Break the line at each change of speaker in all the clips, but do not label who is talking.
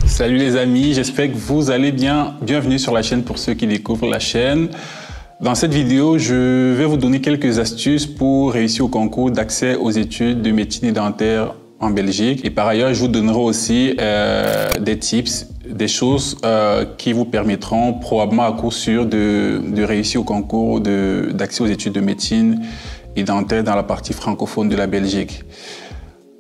Salut les amis, j'espère que vous allez bien. Bienvenue sur la chaîne pour ceux qui découvrent la chaîne. Dans cette vidéo, je vais vous donner quelques astuces pour réussir au concours d'accès aux études de médecine et dentaire en Belgique. Et par ailleurs, je vous donnerai aussi des tips, des choses qui vous permettront probablement à coup sûr de réussir au concours d'accès aux études de médecine et dentaire dans la partie francophone de la Belgique.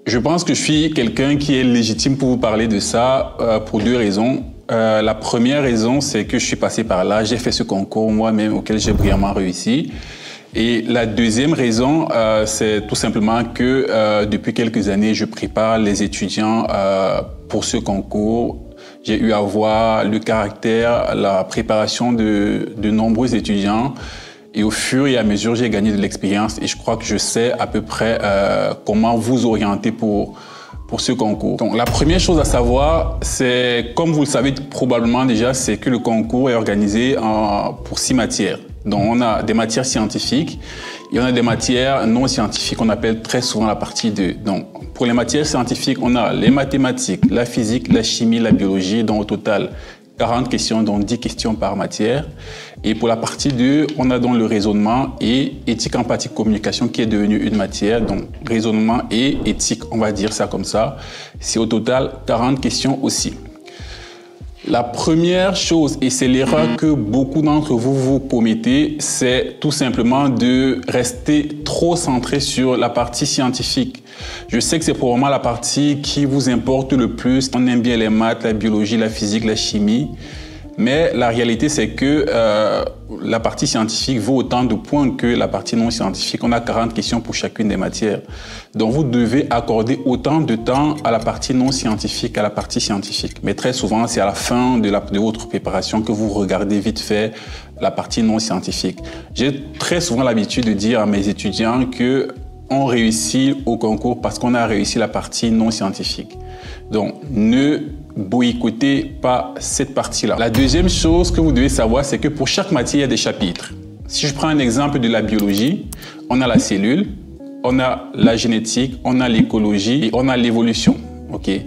Je pense que je suis quelqu'un qui est légitime pour vous parler de ça pour deux raisons. La première raison, c'est que je suis passé par là, j'ai fait ce concours moi-même auquel j'ai brillamment réussi. Et la deuxième raison, c'est tout simplement que depuis quelques années, je prépare les étudiants pour ce concours. J'ai eu à voir le caractère, la préparation de nombreux étudiants. Et au fur et à mesure, j'ai gagné de l'expérience et je crois que je sais à peu près comment vous orienter pour ce concours. Donc, la première chose à savoir, c'est, comme vous le savez probablement déjà, c'est que le concours est organisé pour 6 matières. Donc, on a des matières scientifiques et on a des matières non scientifiques qu'on appelle très souvent la partie 2. Donc, pour les matières scientifiques, on a les mathématiques, la physique, la chimie, la biologie, donc au total 40 questions, donc 10 questions par matière. Et pour la partie 2, on a donc le raisonnement et éthique, empathie, communication qui est devenu une matière. Donc raisonnement et éthique, on va dire ça comme ça. C'est au total 40 questions aussi. La première chose, et c'est l'erreur que beaucoup d'entre vous commettez, c'est tout simplement de rester trop centré sur la partie scientifique. Je sais que c'est probablement la partie qui vous importe le plus. On aime bien les maths, la biologie, la physique, la chimie. Mais la réalité, c'est que la partie scientifique vaut autant de points que la partie non scientifique. On a 40 questions pour chacune des matières. Donc, vous devez accorder autant de temps à la partie non scientifique qu'à la partie scientifique. Mais très souvent, c'est à la fin de votre préparation que vous regardez vite fait la partie non scientifique. J'ai très souvent l'habitude de dire à mes étudiants que on réussit au concours parce qu'on a réussi la partie non scientifique. Donc, ne boycottez pas cette partie-là. La deuxième chose que vous devez savoir, c'est que pour chaque matière, il y a des chapitres. Si je prends un exemple de la biologie, on a la cellule, on a la génétique, on a l'écologie et on a l'évolution. Okay?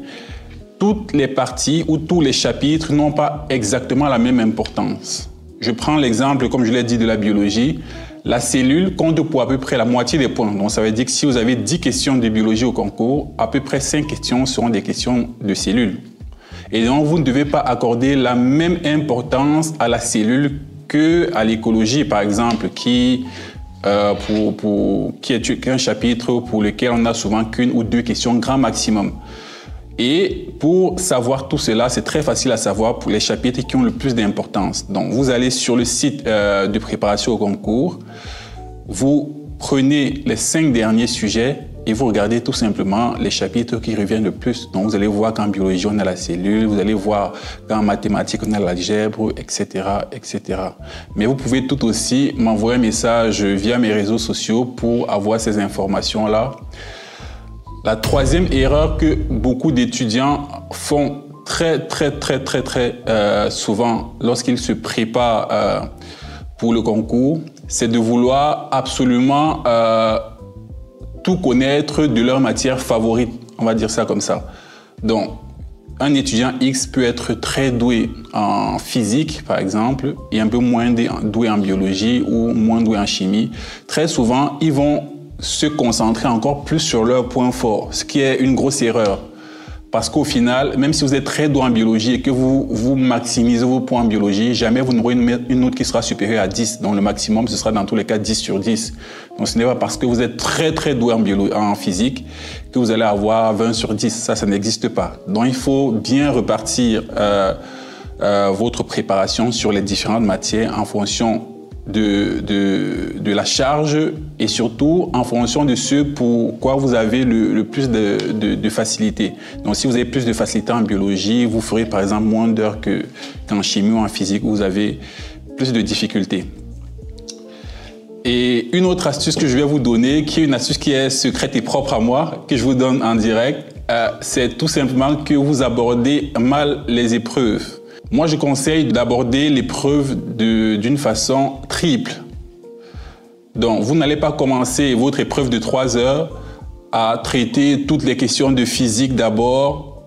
Toutes les parties ou tous les chapitres n'ont pas exactement la même importance. Je prends l'exemple, comme je l'ai dit, de la biologie. La cellule compte pour à peu près la moitié des points. Donc, ça veut dire que si vous avez 10 questions de biologie au concours, à peu près 5 questions seront des questions de cellules. Et donc, vous ne devez pas accorder la même importance à la cellule qu'à l'écologie, par exemple, qui est un chapitre pour lequel on n'a souvent qu'une ou deux questions grand maximum. Et pour savoir tout cela, c'est très facile à savoir pour les chapitres qui ont le plus d'importance. Donc, vous allez sur le site de préparation au concours, vous prenez les 5 derniers sujets et vous regardez tout simplement les chapitres qui reviennent le plus. Donc, vous allez voir qu'en biologie, on a la cellule, vous allez voir qu'en mathématiques, on a l'algèbre, etc., etc. Mais vous pouvez tout aussi m'envoyer un message via mes réseaux sociaux pour avoir ces informations-là. La troisième erreur que beaucoup d'étudiants font très souvent lorsqu'ils se préparent pour le concours, c'est de vouloir absolument tout connaître de leur matière favorite, on va dire ça comme ça. Donc, un étudiant X peut être très doué en physique, par exemple, et un peu moins doué en biologie ou moins doué en chimie. Très souvent, ils vont se concentrer encore plus sur leurs points forts, ce qui est une grosse erreur. Parce qu'au final, même si vous êtes très doué en biologie et que vous maximisez vos points en biologie, jamais vous n'aurez une note qui sera supérieure à 10. Donc le maximum, ce sera dans tous les cas 10 sur 10. Donc ce n'est pas parce que vous êtes très doué en physique que vous allez avoir 20 sur 10. Ça n'existe pas. Donc il faut bien repartir votre préparation sur les différentes matières en fonction de la charge et surtout en fonction de ce pour quoi vous avez le plus de facilité. Donc si vous avez plus de facilité en biologie, vous ferez par exemple moins d'heures qu'en chimie ou en physique où vous avez plus de difficultés. Et une autre astuce que je vais vous donner, qui est une astuce qui est secrète et propre à moi, que je vous donne en direct, c'est tout simplement que vous abordez mal les épreuves. Moi, je conseille d'aborder l'épreuve d'une façon triple. Donc, vous n'allez pas commencer votre épreuve de 3 heures à traiter toutes les questions de physique d'abord,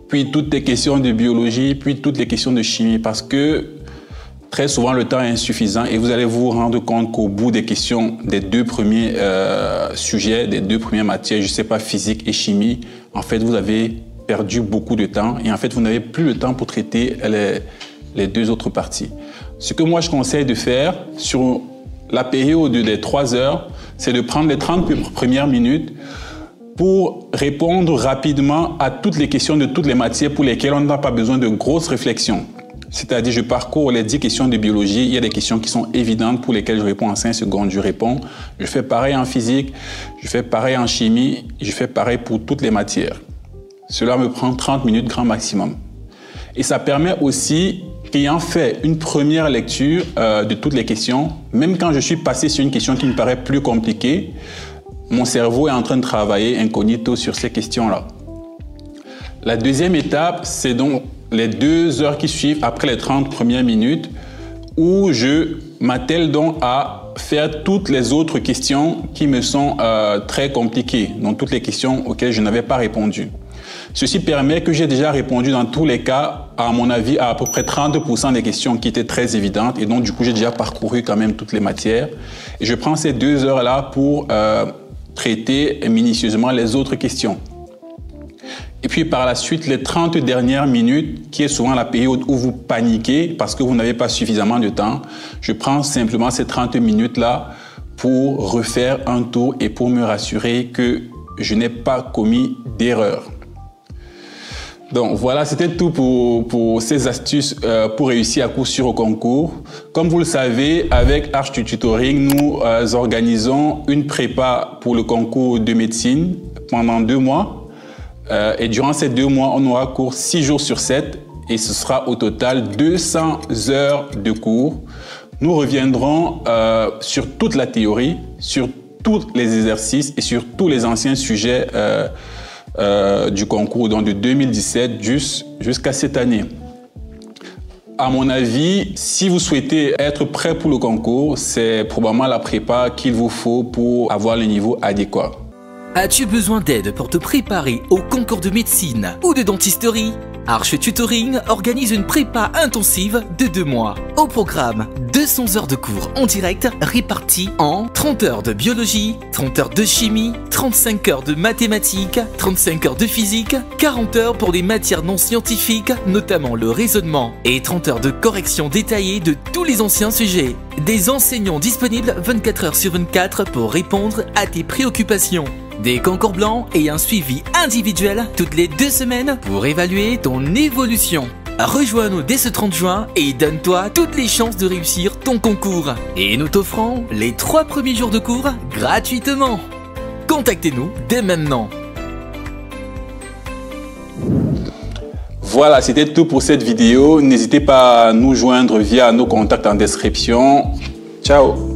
puis toutes les questions de biologie, puis toutes les questions de chimie, parce que très souvent le temps est insuffisant et vous allez vous rendre compte qu'au bout des questions des deux premiers sujets, des deux premières matières, je ne sais pas, physique et chimie, en fait vous avez perdu beaucoup de temps et en fait vous n'avez plus le temps pour traiter les deux autres parties. Ce que moi je conseille de faire sur la période des 3 heures, c'est de prendre les 30 premières minutes pour répondre rapidement à toutes les questions de toutes les matières pour lesquelles on n'a pas besoin de grosses réflexions. C'est-à-dire, je parcours les 10 questions de biologie, il y a des questions qui sont évidentes pour lesquelles je réponds en 5 secondes, je réponds. Je fais pareil en physique, je fais pareil en chimie, je fais pareil pour toutes les matières. Cela me prend 30 minutes grand maximum. Et ça permet aussi, qu'ayant fait une première lecture de toutes les questions, même quand je suis passé sur une question qui me paraît plus compliquée, mon cerveau est en train de travailler incognito sur ces questions-là. La deuxième étape, c'est donc les 2 heures qui suivent après les 30 premières minutes où je m'attelle donc à faire toutes les autres questions qui me sont très compliquées, donc toutes les questions auxquelles je n'avais pas répondu. Ceci permet que j'ai déjà répondu dans tous les cas, à mon avis, à peu près 30% des questions qui étaient très évidentes et donc du coup j'ai déjà parcouru quand même toutes les matières. Et je prends ces 2 heures-là pour traiter minutieusement les autres questions. Et puis par la suite, les 30 dernières minutes, qui est souvent la période où vous paniquez parce que vous n'avez pas suffisamment de temps, je prends simplement ces 30 minutes-là pour refaire un tour et pour me rassurer que je n'ai pas commis d'erreur. Donc voilà, c'était tout pour ces astuces pour réussir à coup sûr au concours. Comme vous le savez, avec Arch Tutoring, nous organisons une prépa pour le concours de médecine pendant 2 mois. Et durant ces 2 mois, on aura cours 6 jours sur 7 et ce sera au total 200 heures de cours. Nous reviendrons sur toute la théorie, sur tous les exercices et sur tous les anciens sujets du concours, donc de 2017 jusqu'à cette année. À mon avis, si vous souhaitez être prêt pour le concours, c'est probablement la prépa qu'il vous faut pour avoir le niveau adéquat.
As-tu besoin d'aide pour te préparer au concours de médecine ou de dentisterie? Arch Tutoring organise une prépa intensive de 2 mois. Au programme, 200 heures de cours en direct réparties en 30 heures de biologie, 30 heures de chimie, 35 heures de mathématiques, 35 heures de physique, 40 heures pour les matières non scientifiques, notamment le raisonnement, et 30 heures de correction détaillée de tous les anciens sujets. Des enseignants disponibles 24 heures sur 24 pour répondre à tes préoccupations. Des concours blancs et un suivi individuel toutes les 2 semaines pour évaluer ton évolution. Rejoins-nous dès ce 30 juin et donne-toi toutes les chances de réussir ton concours. Et nous t'offrons les 3 premiers jours de cours gratuitement. Contactez-nous dès maintenant.
Voilà, c'était tout pour cette vidéo. N'hésitez pas à nous joindre via nos contacts en description. Ciao!